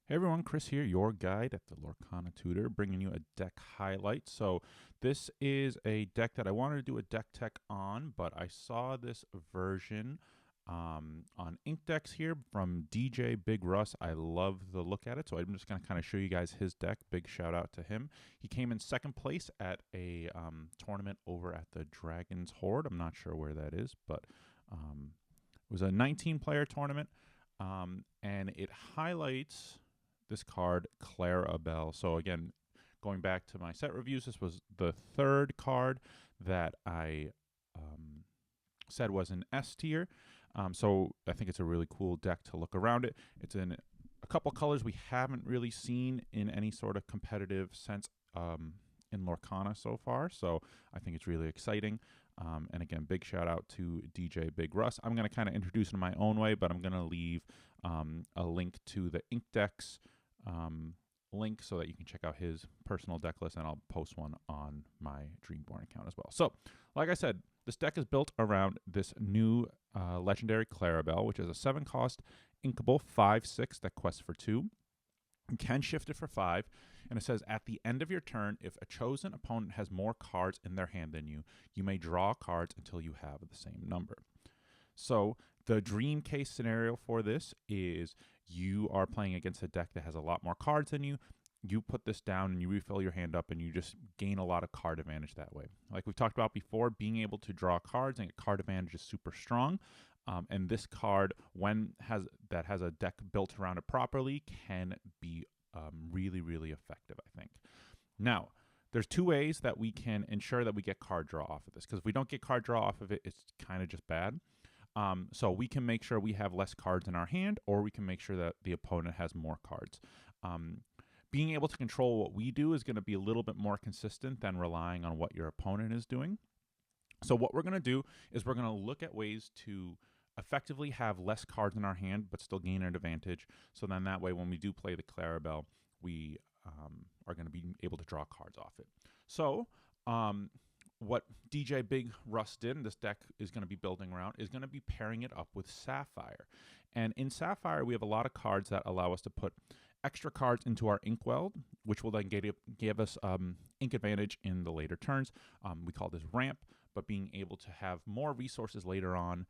Hey everyone, Chris here, your guide at the Lorcana Tutor, bringing you a deck highlight. So this is a deck that I wanted to do a deck tech on, but I saw this version on Inkdex here from DjBigRuss. I love the look at it, so I'm just going to kind of show you guys his deck. Big shout out to him. He came in second place at a tournament over at the Dragon's Horde. I'm not sure where that is, but it was a 19-player tournament, and it highlights this card, Clarabel. So again, going back to my set reviews, this was the third card that I said was an S tier. So I think it's a really cool deck to look around it. It's in a couple colors we haven't really seen in any sort of competitive sense in Lorcana so far. So I think it's really exciting. And again, big shout out to DjBigRuss. I'm going to kind of introduce it in my own way, but I'm going to leave a link to the Inkdex link so that you can check out his personal deck list, and I'll post one on my Dreamborn account as well. So, like I said, this deck is built around this new Legendary Clarabelle, which is a 7-cost inkable 5/6 that quests for 2. You can shift it for 5, and it says at the end of your turn, if a chosen opponent has more cards in their hand than you, you may draw cards until you have the same number. So the dream case scenario for this is you are playing against a deck that has a lot more cards than you. You put this down and you refill your hand up and you just gain a lot of card advantage that way. Like we've talked about before, being able to draw cards and get card advantage is super strong. And this card, when has a deck built around it properly, can be really, really effective, I think. Now, there's 2 ways that we can ensure that we get card draw off of this, because if we don't get card draw off of it, it's kind of just bad. So we can make sure we have less cards in our hand, or we can make sure that the opponent has more cards. Being able to control what we do is going to be a little bit more consistent than relying on what your opponent is doing. So what we're going to do is we're going to look at ways to effectively have less cards in our hand but still gain an advantage. So then that way when we do play the Clarabelle, we are going to be able to draw cards off it. So what DjBigRuss did, and this deck is going to be building around, is going to be pairing it up with Sapphire. And in Sapphire, we have a lot of cards that allow us to put extra cards into our Inkwell, which will then give us ink advantage in the later turns. We call this ramp, but being able to have more resources later on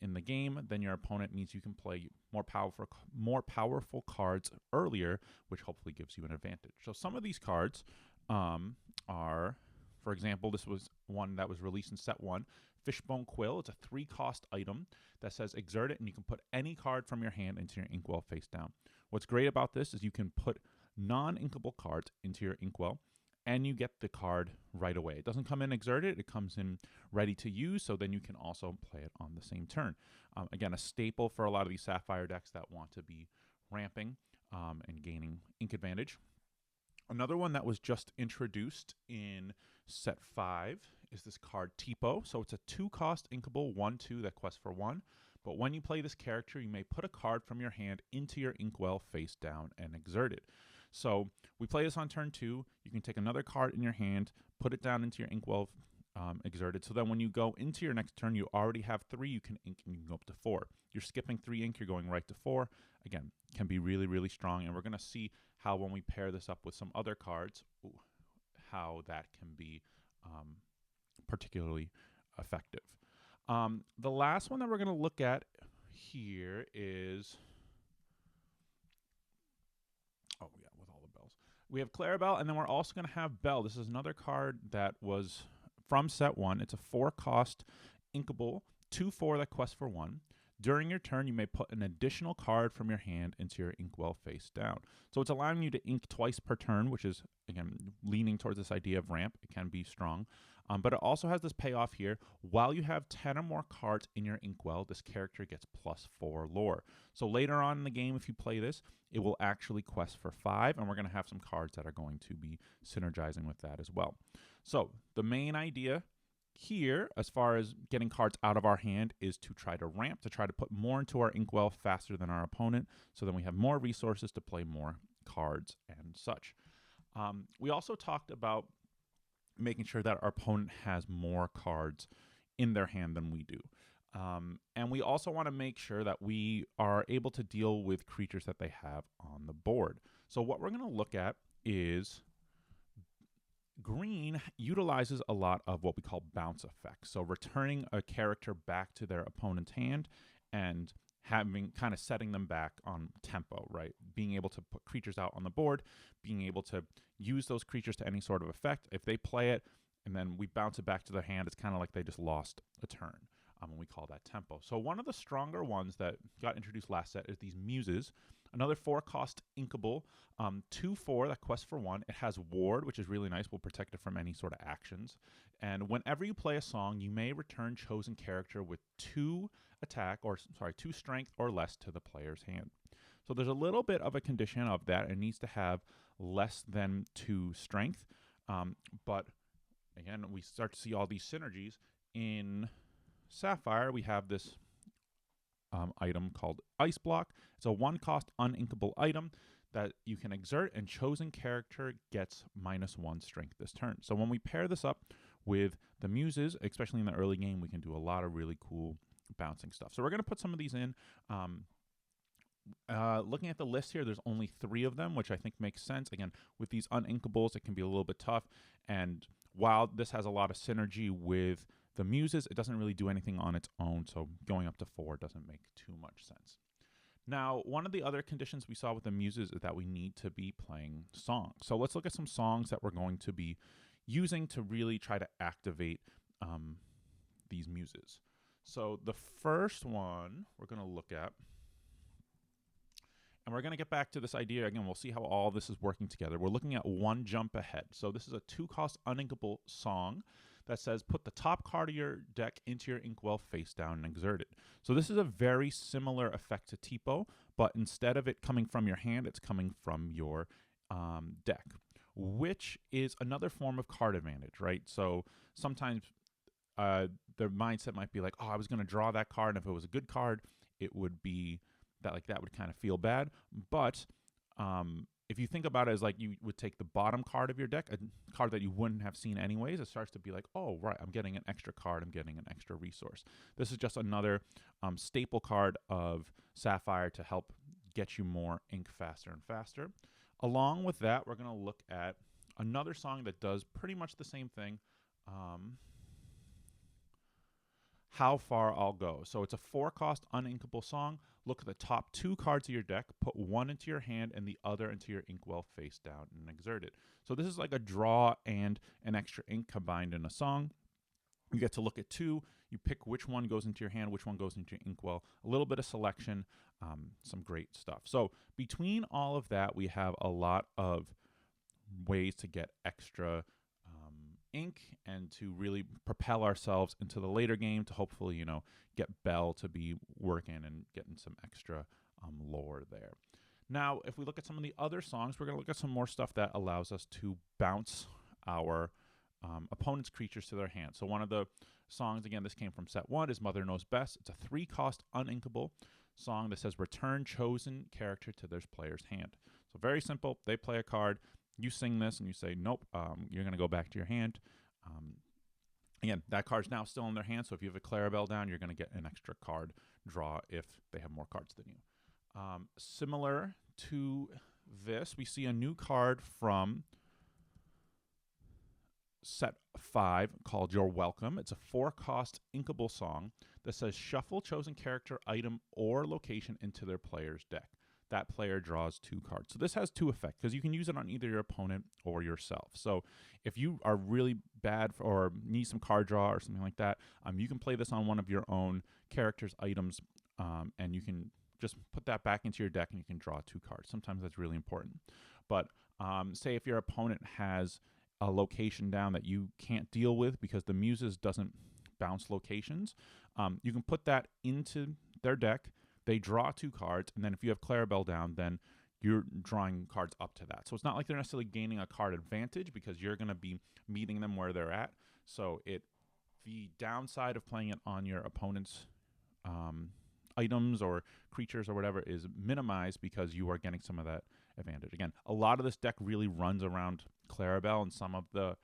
in the game than your opponent means you can play more powerful cards earlier, which hopefully gives you an advantage. So some of these cards are, for example, this was one that was released in set 1, Fishbone Quill. It's a 3-cost item that says exert it, and you can put any card from your hand into your Inkwell face down. What's great about this is you can put non-inkable cards into your Inkwell, and you get the card right away. It doesn't come in exerted, it comes in ready to use, so then you can also play it on the same turn. Again, a staple for a lot of these Sapphire decks that want to be ramping and gaining ink advantage. Another one that was just introduced in set 5 is this card Tipo. So it's a 2-cost inkable 1/2 that quests for 1. But when you play this character, you may put a card from your hand into your Inkwell face down and exert it. So we play this on turn 2. You can take another card in your hand, put it down into your Inkwell exerted. So then when you go into your next turn, you already have 3. You can ink and you can go up to 4. You're skipping 3 ink, you're going right to 4. Again, can be really, really strong. And we're going to see how when we pair this up with some other cards, how that can be particularly effective. The last one that we're going to look at here is, with all the bells. We have Clarabelle, and then we're also going to have Belle. This is another card that was from set 1. It's a 4-cost inkable 2/4 that quests for 1. During your turn, you may put an additional card from your hand into your Inkwell face down. So it's allowing you to ink twice per turn, which is, again, leaning towards this idea of ramp. It can be strong. But it also has this payoff here. While you have 10 or more cards in your Inkwell, this character gets +4 lore. So later on in the game, if you play this, it will actually quest for 5, and we're going to have some cards that are going to be synergizing with that as well. So the main idea here, as far as getting cards out of our hand, is to try to ramp, to try to put more into our Inkwell faster than our opponent, so then we have more resources to play more cards and such. We also talked about making sure that our opponent has more cards in their hand than we do. And we also want to make sure that we are able to deal with creatures that they have on the board. So what we're going to look at is green utilizes a lot of what we call bounce effects. So returning a character back to their opponent's hand and having kind of setting them back on tempo, right? Being able to put creatures out on the board, being able to use those creatures to any sort of effect. If they play it and then we bounce it back to their hand, it's kind of like they just lost a turn. And we call that tempo. So one of the stronger ones that got introduced last set is these Muses. Another 4-cost inkable, 2/4 that quests for 1. It has Ward, which is really nice. Will protect it from any sort of actions. And whenever you play a song, you may return chosen character with 2 strength or less to the player's hand. So there's a little bit of a condition of that. It needs to have less than 2 strength. But again, we start to see all these synergies in Sapphire. We have this item called Ice Block. It's a 1-cost uninkable item that you can exert, and chosen character gets -1 strength this turn. So when we pair this up with the Muses, especially in the early game, we can do a lot of really cool bouncing stuff. So we're going to put some of these in. Looking at the list here, there's only 3 of them, which I think makes sense. Again, with these uninkables, it can be a little bit tough. And while this has a lot of synergy with the Muses, it doesn't really do anything on its own, so going up to 4 doesn't make too much sense. Now, one of the other conditions we saw with the Muses is that we need to be playing songs. So let's look at some songs that we're going to be using to really try to activate these Muses. So the first one we're going to look at, and we're going to get back to this idea again. We'll see how all this is working together. We're looking at One Jump Ahead. So this is a 2-cost uninkable song that says put the top card of your deck into your inkwell face down and exert it. So this is a very similar effect to Tipo, but instead of it coming from your hand, it's coming from your deck, which is another form of card advantage, right? So sometimes their mindset might be like, oh, I was going to draw that card, and if it was a good card, it would be that would kind of feel bad. But if you think about it as like you would take the bottom card of your deck, a card that you wouldn't have seen anyways, it starts to be like, oh, right, I'm getting an extra card, I'm getting an extra resource. This is just another staple card of Sapphire to help get you more ink faster and faster. Along with that, we're going to look at another song that does pretty much the same thing. How Far I'll Go. So it's a 4-cost uninkable song. Look at the top 2 cards of your deck, put 1 into your hand and the other into your inkwell face down and exert it. So this is like a draw and an extra ink combined in a song. You get to look at 2. You pick which one goes into your hand, which one goes into your inkwell. A little bit of selection, some great stuff. So between all of that, we have a lot of ways to get extra ink and to really propel ourselves into the later game to hopefully, get Belle to be working and getting some extra lore there. Now, if we look at some of the other songs, we're going to look at some more stuff that allows us to bounce our opponent's creatures to their hand. So one of the songs, again, this came from set 1, is Mother Knows Best. It's a 3-cost uninkable song that says return chosen character to their player's hand. So very simple. They play a card. You sing this and you say, nope, you're going to go back to your hand. Again, that card's now still in their hand, so if you have a Clarabel down, you're going to get an extra card draw if they have more cards than you. Similar to this, we see a new card from set 5 called You're Welcome. It's a 4-cost inkable song that says shuffle chosen character, item, or location into their player's deck. That player draws 2 cards. So this has 2 effects because you can use it on either your opponent or yourself. So if you are really bad or need some card draw or something like that, you can play this on one of your own characters' items, and you can just put that back into your deck and you can draw 2 cards. Sometimes that's really important. But say if your opponent has a location down that you can't deal with because the Muses doesn't bounce locations, you can put that into their deck. They draw 2 cards, and then if you have Clarabel down, then you're drawing cards up to that. So it's not like they're necessarily gaining a card advantage because you're going to be meeting them where they're at. So the downside of playing it on your opponent's items or creatures or whatever is minimized because you are getting some of that advantage. Again, a lot of this deck really runs around Clarabel, and some of the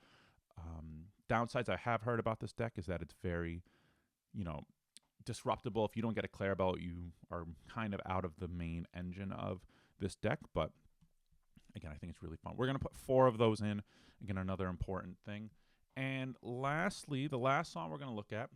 downsides I have heard about this deck is that it's very, disruptible. If you don't get a Clarabel, you are kind of out of the main engine of this deck, but again, I think it's really fun. We're going to put 4 of those in. Again, another important thing. And lastly, the last song we're going to look at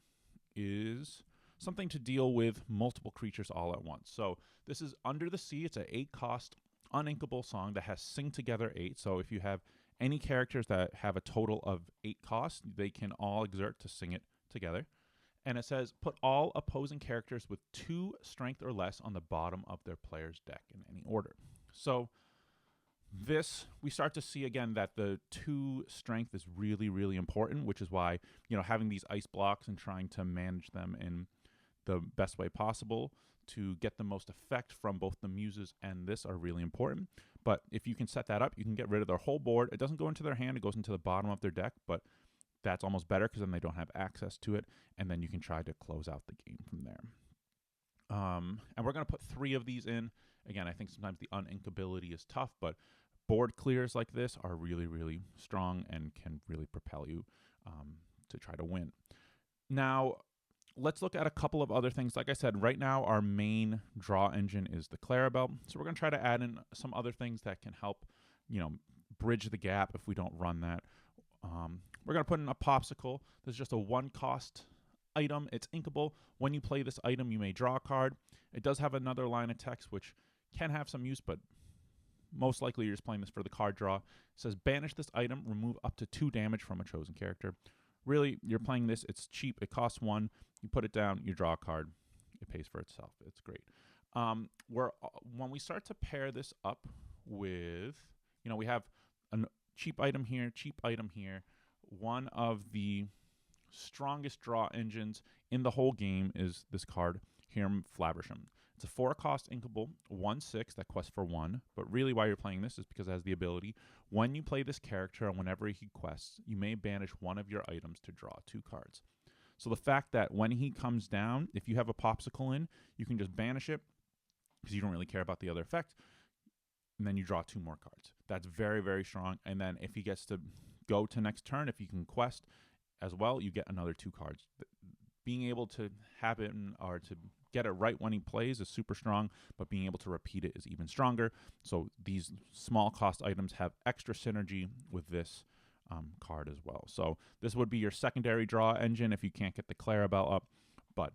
is something to deal with multiple creatures all at once. So this is Under the Sea. It's an 8-cost uninkable song that has Sing Together 8. So if you have any characters that have a total of 8 costs, they can all exert to sing it together. And it says, put all opposing characters with 2 strength or less on the bottom of their player's deck in any order. So this, we start to see again that the 2 strength is really, really important, which is why, having these ice blocks and trying to manage them in the best way possible to get the most effect from both the muses and this are really important. But if you can set that up, you can get rid of their whole board. It doesn't go into their hand, it goes into the bottom of their deck, but that's almost better because then they don't have access to it, and then you can try to close out the game from there. And we're going to put 3 of these in. Again, I think sometimes the uninkability is tough, but board clears like this are really, really strong and can really propel you to try to win. Now, let's look at a couple of other things. Like I said, right now our main draw engine is the Clarabel. So we're going to try to add in some other things that can help, bridge the gap if we don't run that. We're going to put in a Popsicle. This is just a 1-cost item. It's inkable. When you play this item, you may draw a card. It does have another line of text, which can have some use, but most likely you're just playing this for the card draw. It says, banish this item, remove up to 2 damage from a chosen character. Really, you're playing this. It's cheap. It costs 1. You put it down. You draw a card. It pays for itself. It's great. When we start to pair this up with, we have a cheap item here, cheap item here. One of the strongest draw engines in the whole game is this card, Hiram Flaversham. It's a 4-cost inkable, 1/6 that quests for 1. But really why you're playing this is because it has the ability, when you play this character and whenever he quests, you may banish one of your items to draw 2 cards. So the fact that when he comes down, if you have a Popsicle in, you can just banish it because you don't really care about the other effect, and then you draw 2 more cards. That's very, very strong. And then if he gets to go to next turn, if you can quest as well, you get another 2 cards. Being able to have it or to get it right when he plays is super strong, but being able to repeat it is even stronger. So these small cost items have extra synergy with this card as well. So this would be your secondary draw engine if you can't get the Clarabel up, but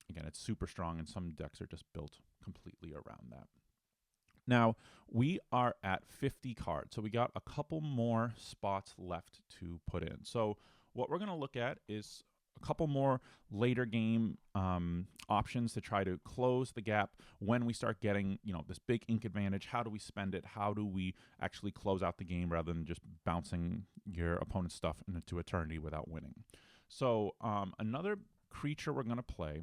again, it's super strong, and some decks are just built completely around that. Now, we are at 50 cards, so we got a couple more spots left to put in. So what we're going to look at is a couple more later game options to try to close the gap when we start getting, this big ink advantage. How do we spend it? How do we actually close out the game rather than just bouncing your opponent's stuff into eternity without winning? So another creature we're going to play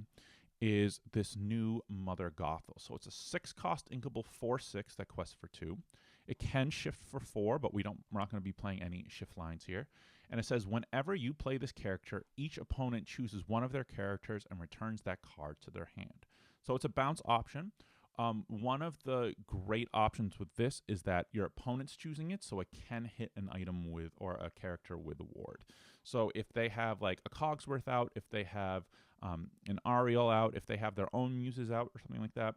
is this new Mother Gothel. So it's a 6-cost inkable 4/6 that quests for 2. It can shift for 4, but we're not going to be playing any shift lines here. And it says, whenever you play this character, each opponent chooses one of their characters and returns that card to their hand. So it's a bounce option. One of the great options with this is that your opponent's choosing it, so it can hit an item with, or a character with a ward. So if they have like a Cogsworth out, if they have an Ariel out, if they have their own muses out or something like that,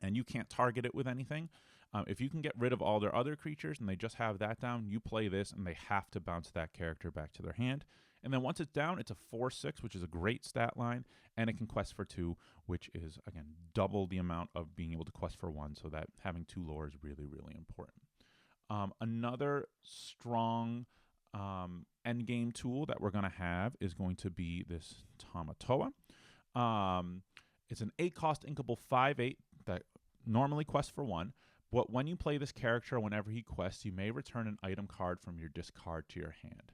and you can't target it with anything, if you can get rid of all their other creatures and they just have that down, you play this and they have to bounce that character back to their hand. And then once it's down, it's a 4/6, which is a great stat line, and it can quest for 2, which is, again, double the amount of being able to quest for 1, so that having 2 lore is really, really important. Another strong endgame tool that we're going to have is going to be this Tamatoa. It's an 8-cost inkable 5/8 that normally quests for 1, but when you play this character, whenever he quests, you may return an item card from your discard to your hand.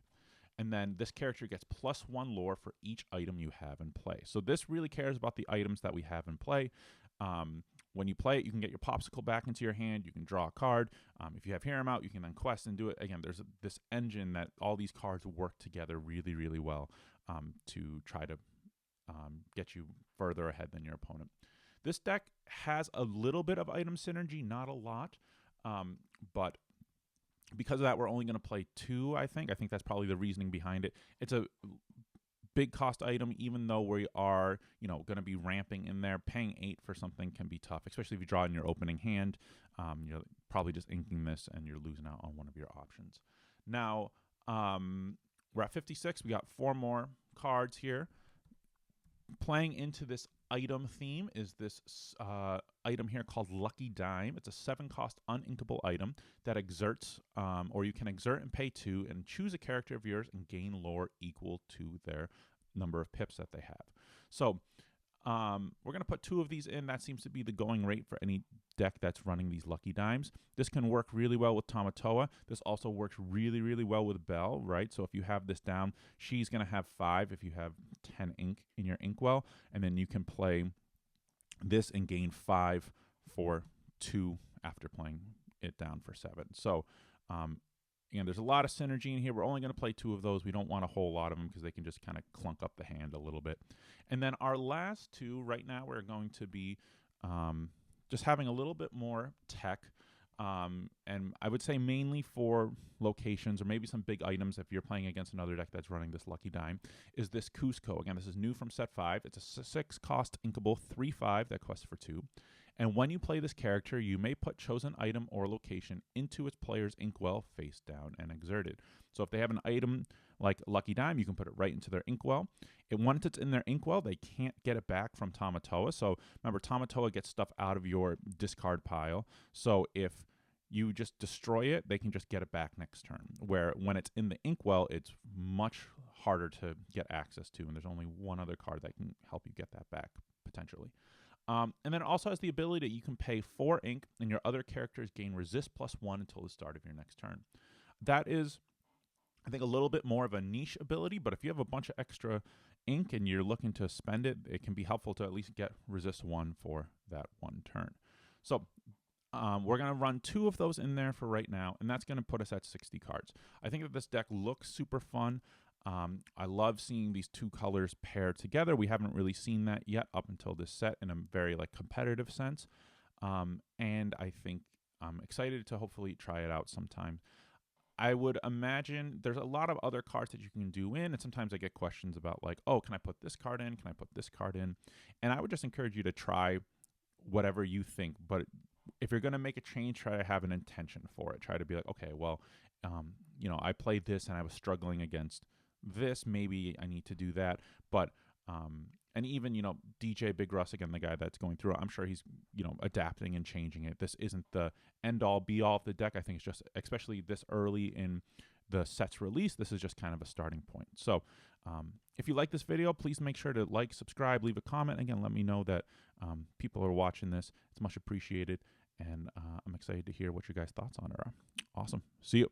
And then this character gets +1 lore for each item you have in play. So this really cares about the items that we have in play. When you play it, you can get your Popsicle back into your hand. You can draw a card. If you have Hiram out, you can then quest and do it. Again, there's this engine that all these cards work together really, really well to try to get you further ahead than your opponent. This deck has a little bit of item synergy, not a lot, but because of that, we're only going to play 2, I think. I think that's probably the reasoning behind it. It's a big cost item, even though we are, going to be ramping in there. Paying 8 for something can be tough, especially if you draw in your opening hand. You're probably just inking this and you're losing out on one of your options. Now, we're at 56. We got 4 more cards here. Playing into this item theme is this item here called Lucky Dime. It's a 7-cost uninkable item that exerts, or you can exert and pay 2 and choose a character of yours and gain lore equal to their number of pips that they have. So we're going to put 2 of these in. That seems to be the going rate for any deck that's running these Lucky Dimes. This can work really well with Tamatoa. This also works really, really well with Belle, right? So if you have this down, she's going to have 5 if you have 10 ink in your inkwell, and then you can play this and gain 5 for 2 after playing it down for 7. So again, there's a lot of synergy in here. We're only going to play 2 of those. We don't want a whole lot of them because they can just kind of clunk up the hand a little bit. And then our last 2 right now, we're going to be just having a little bit more tech. And I would say mainly for locations or maybe some big items if you're playing against another deck that's running this Lucky Dime, is this Cusco. Again, this is new from set 5. It's a 6-cost inkable 3/5 that quests for 2. And when you play this character, you may put chosen item or location into its player's inkwell face down and exert it. So if they have an item like Lucky Dime, you can put it right into their inkwell. And once it's in their inkwell, they can't get it back from Tamatoa. So remember, Tamatoa gets stuff out of your discard pile. So if you just destroy it, they can just get it back next turn. Where when it's in the inkwell, it's much harder to get access to, and there's only one other card that can help you get that back, potentially. And then it also has the ability that you can pay 4 ink, and your other characters gain resist +1 until the start of your next turn. That is, I think, a little bit more of a niche ability, but if you have a bunch of extra ink and you're looking to spend it, it can be helpful to at least get resist 1 for that 1 turn. So we're going to run 2 of those in there for right now, and that's going to put us at 60 cards. I think that this deck looks super fun. I love seeing these 2 colors paired together. We haven't really seen that yet up until this set in a very competitive sense. And I think I'm excited to hopefully try it out sometime. I would imagine there's a lot of other cards that you can do in, and sometimes I get questions about oh, can I put this card in? Can I put this card in? And I would just encourage you to try whatever you think, but if you're going to make a change, try to have an intention for it. Try to be okay, well, I played this and I was struggling against this, maybe I need to do that. But and even DjBigRuss, again, the guy that's going through it, I'm sure he's adapting and changing it. This isn't the end all be all of the deck. I think it's just, especially this early in the set's release, this is just kind of a starting point. So if you like this video, please make sure to like, subscribe, leave a comment. Again, let me know that people are watching this. It's much appreciated, and I'm excited to hear what your guys' thoughts on it are. Awesome. See you.